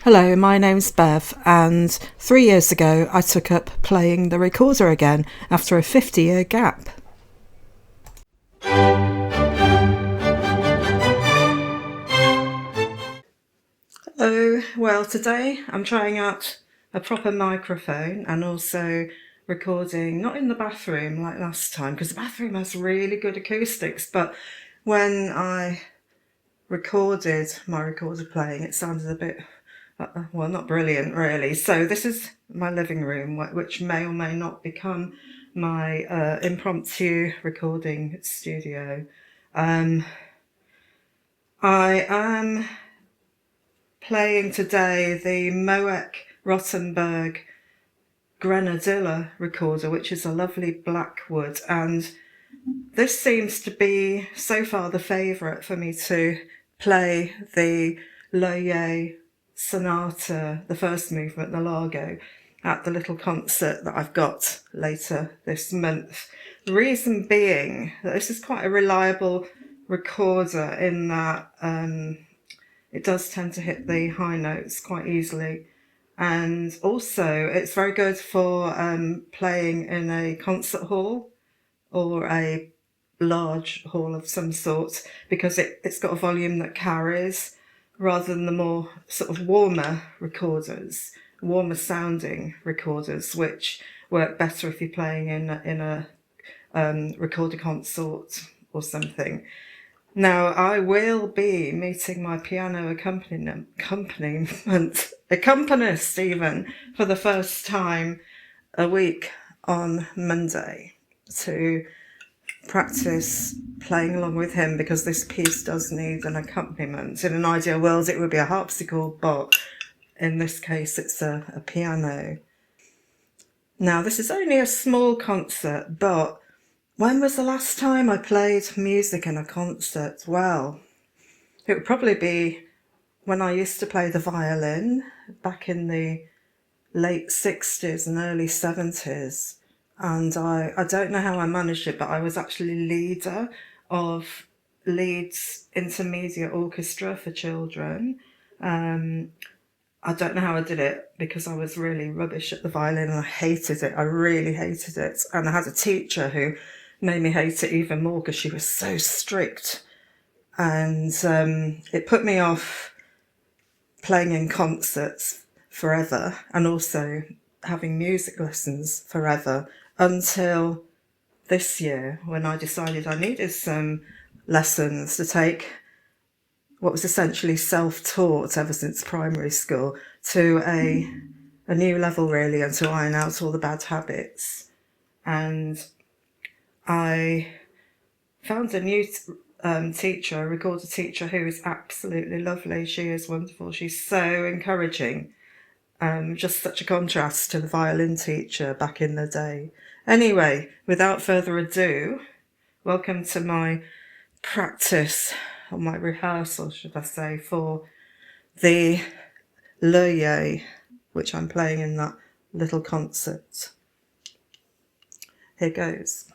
Hello, my name's Bev, and 3 years ago I took up playing the recorder again after a 50-year gap. Hello, well today I'm trying out a proper microphone and also recording not in the bathroom like last time because the bathroom has really good acoustics, but when I recorded my recorder playing it sounded a bit well, not brilliant really. So this is my living room, which may or may not become my impromptu recording studio. I am playing today the Moeck Rottenburgh Grenadilla recorder, which is a lovely black wood, and this seems to be so far the favourite for me to play the Loeillet Sonata, the first movement, the Largo, at the little concert that I've got later this month. The reason being that this is quite a reliable recorder in that it does tend to hit the high notes quite easily, and also it's very good for playing in a concert hall or a large hall of some sort, because it's got a volume that carries rather than the more sort of warmer sounding recorders, which work better if you're playing in a recorder consort or something. Now, I will be meeting my piano accompanist even for the first time a week on Monday to practice playing along with him, because this piece does need an accompaniment. In an ideal world it would be a harpsichord, but in this case it's a piano. Now, this is only a small concert, but when was the last time I played music in a concert? Well, it would probably be when I used to play the violin back in the late 60s and early 70s. And I don't know how I managed it, but I was actually leader of Leeds Intermediate Orchestra for children. I don't know how I did it because I was really rubbish at the violin and I hated it. I really hated it. And I had a teacher who made me hate it even more because she was so strict. And it put me off playing in concerts forever and also having music lessons forever, until this year when I decided I needed some lessons to take what was essentially self-taught ever since primary school to a new level really, and to iron out all the bad habits. And I found a new teacher, a recorder teacher, who is absolutely lovely. She is wonderful. She's so encouraging. Just such a contrast to the violin teacher back in the day. Anyway, without further ado, welcome to my practice, or my rehearsal, should I say, for the Loeillet, which I'm playing in that little concert. Here goes.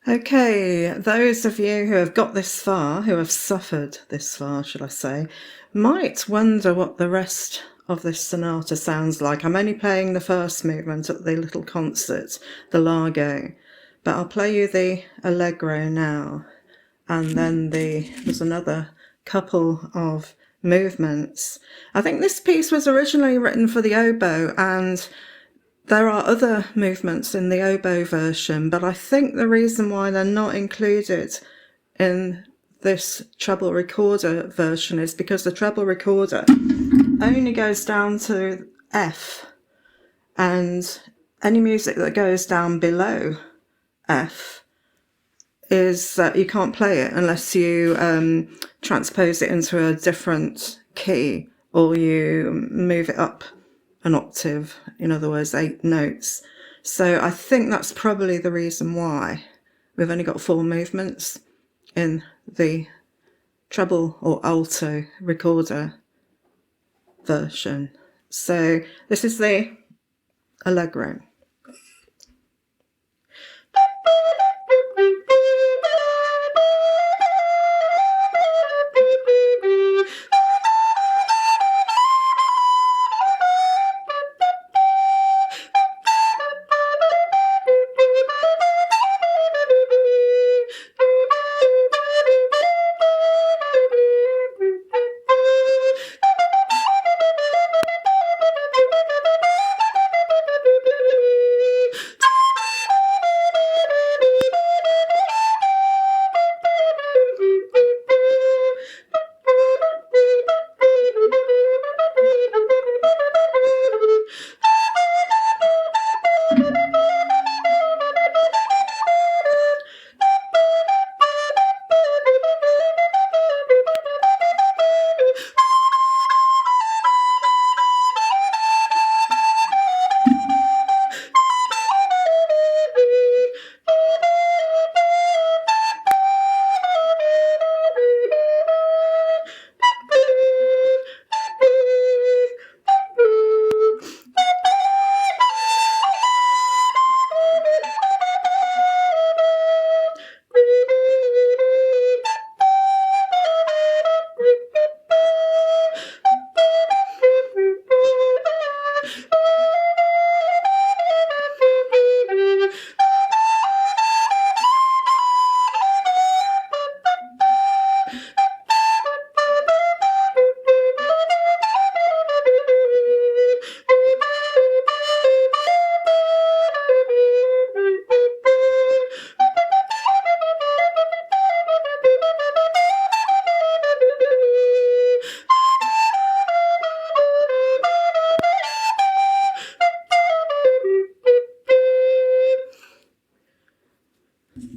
Okay, those of you who have got this far, who have suffered this far, should I say, might wonder what the rest of this sonata sounds like. I'm only playing the first movement at the little concert, the Largo, but I'll play you the Allegro now. And then there's another couple of movements. I think this piece was originally written for the oboe, and there are other movements in the oboe version, but I think the reason why they're not included in this treble recorder version is because the treble recorder only goes down to F, and any music that goes down below F is you can't play it unless you transpose it into a different key, or you move it up an octave, in other words 8 notes. So I think that's probably the reason why we've only got 4 movements in the treble or alto recorder version. So this is the Allegro.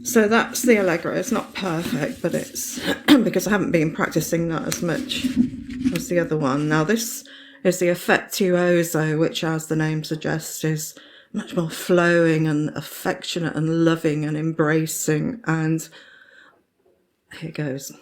So that's the Allegro. It's not perfect, but it's because I haven't been practicing that as much as the other one. Now this is the Affettuoso, which, as the name suggests, is much more flowing and affectionate and loving and embracing. And here goes.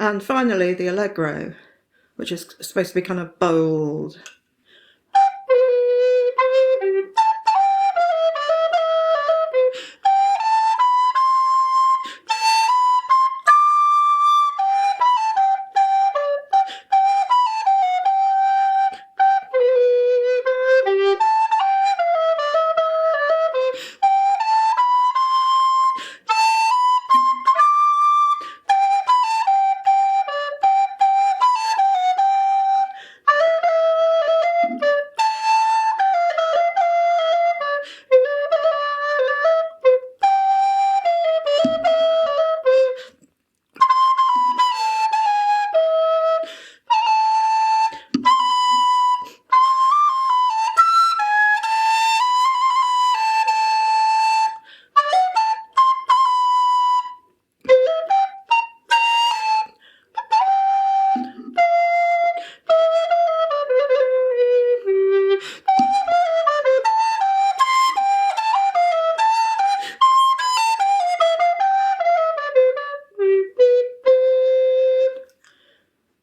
And finally, the Allegro, which is supposed to be kind of bold.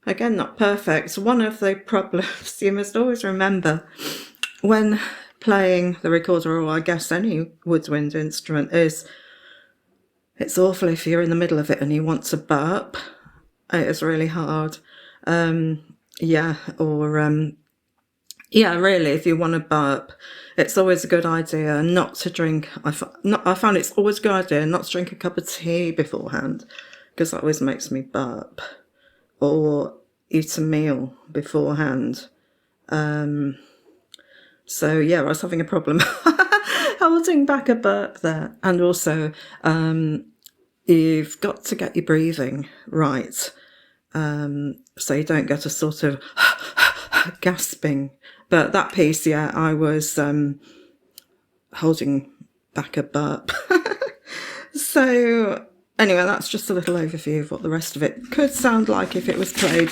Again, not perfect. One of the problems you must always remember when playing the recorder, or I guess any woodwind instrument, is it's awful if you're in the middle of it and you want to burp. It is really hard. Yeah, really, if you want to burp, it's always a good idea not to drink. I found it's always a good idea not to drink a cup of tea beforehand, because that always makes me burp, or eat a meal beforehand. So yeah, I was having a problem holding back a burp there. And also, you've got to get your breathing right, so you don't get a sort of gasping. But that piece, yeah, I was holding back a burp. So anyway, that's just a little overview of what the rest of it could sound like if it was played.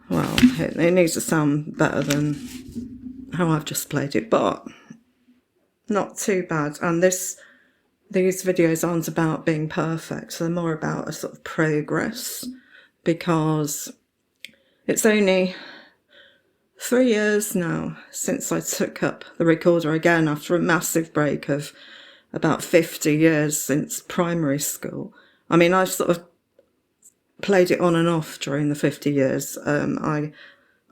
Well, it needs to sound better than how I've just played it, but not too bad. And these videos aren't about being perfect. They're more about a sort of progress, because it's only 3 years now since I took up the recorder again after a massive break of about 50 years since primary school. I mean, I've sort of played it on and off during the 50 years.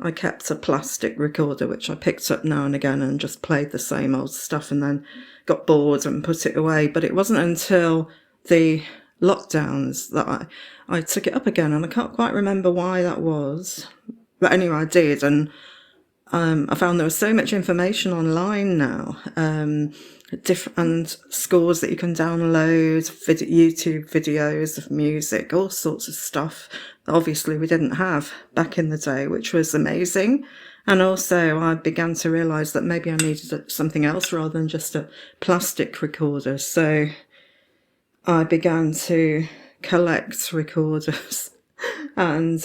I kept a plastic recorder, which I picked up now and again and just played the same old stuff, and then got bored and put it away. But it wasn't until the lockdowns that I took it up again, and I can't quite remember why that was. But anyway, I did, and I found there was so much information online now, different scores that you can download, YouTube videos of music, all sorts of stuff that obviously we didn't have back in the day, which was amazing. And also I began to realise that maybe I needed something else rather than just a plastic recorder. So I began to collect recorders. And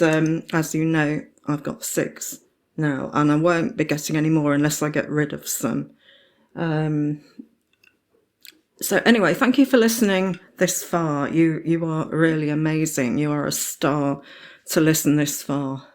as you know, I've got 6 now, and I won't be getting any more unless I get rid of some. So anyway, thank you for listening this far. You are really amazing. You are a star to listen this far.